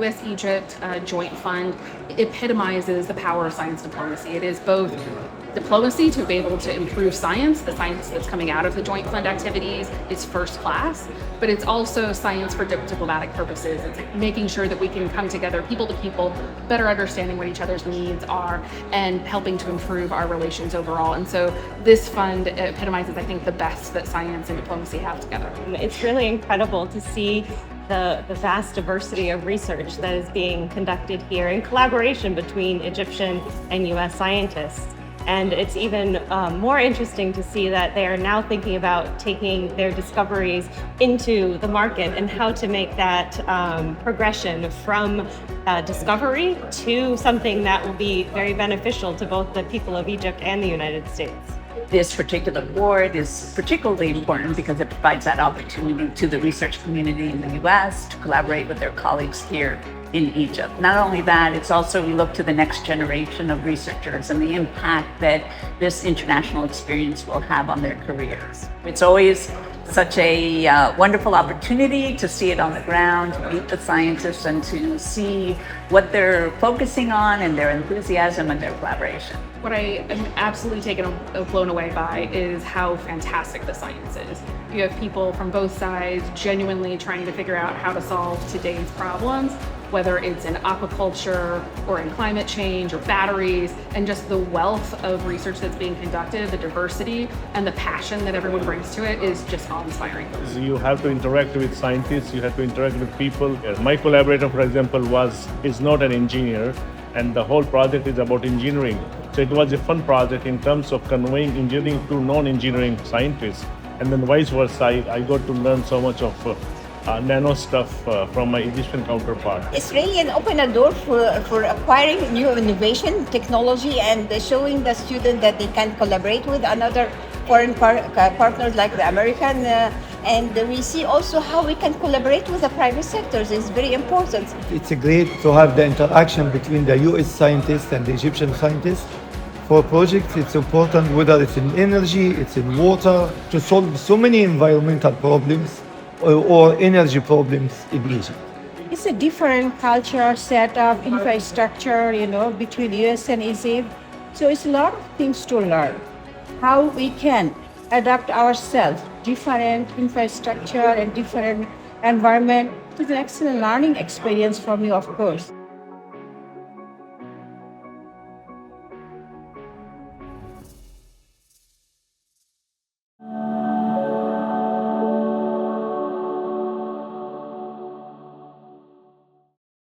US-Egypt joint fund epitomizes the power of science diplomacy. It is both diplomacy to be able to improve science. The science that's coming out of the joint fund activities is first class, but it's also science for diplomatic purposes. It's making sure that we can come together people to people, better understanding what each other's needs are, and helping to improve our relations overall. And so this fund epitomizes, I think, the best that science and diplomacy have together. It's really incredible to see the vast diversity of research that is being conducted here in collaboration between Egyptian and US scientists. And it's even more interesting to see that they are now thinking about taking their discoveries into the market and how to make that progression from discovery to something that will be very beneficial to both the people of Egypt and the United States. This particular board is particularly important because it provides that opportunity to the research community in the US to collaborate with their colleagues here in Egypt. Not only that, it's also we look to the next generation of researchers and the impact that this international experience will have on their careers. It's always such a wonderful opportunity to see it on the ground, to meet the scientists and to see what they're focusing on and their enthusiasm and their collaboration. What I am absolutely blown away by is how fantastic the science is. You have people from both sides genuinely trying to figure out how to solve today's problems, whether it's in aquaculture or in climate change or batteries, and just the wealth of research that's being conducted, the diversity and the passion that everyone brings to it is just awe-inspiring. You have to interact with scientists, you have to interact with people. My collaborator, for example, is not an engineer, and the whole project is about engineering. So it was a fun project in terms of conveying engineering to non-engineering scientists. And then vice versa, I got to learn so much of nano stuff from my Egyptian counterpart. It's really an open a door for acquiring new innovation, technology, and showing the student that they can collaborate with another foreign partners like the American. And we see also how we can collaborate with the private sectors. It's very important. It's great to have the interaction between the US scientists and the Egyptian scientists. For projects, it's important whether it's in energy, it's in water, to solve so many environmental problems or energy problems in Egypt. It's a different culture, setup, infrastructure, between US and Egypt. So it's a lot of things to learn. How we can adapt ourselves, different infrastructure and different environment. It's an excellent learning experience for me, of course.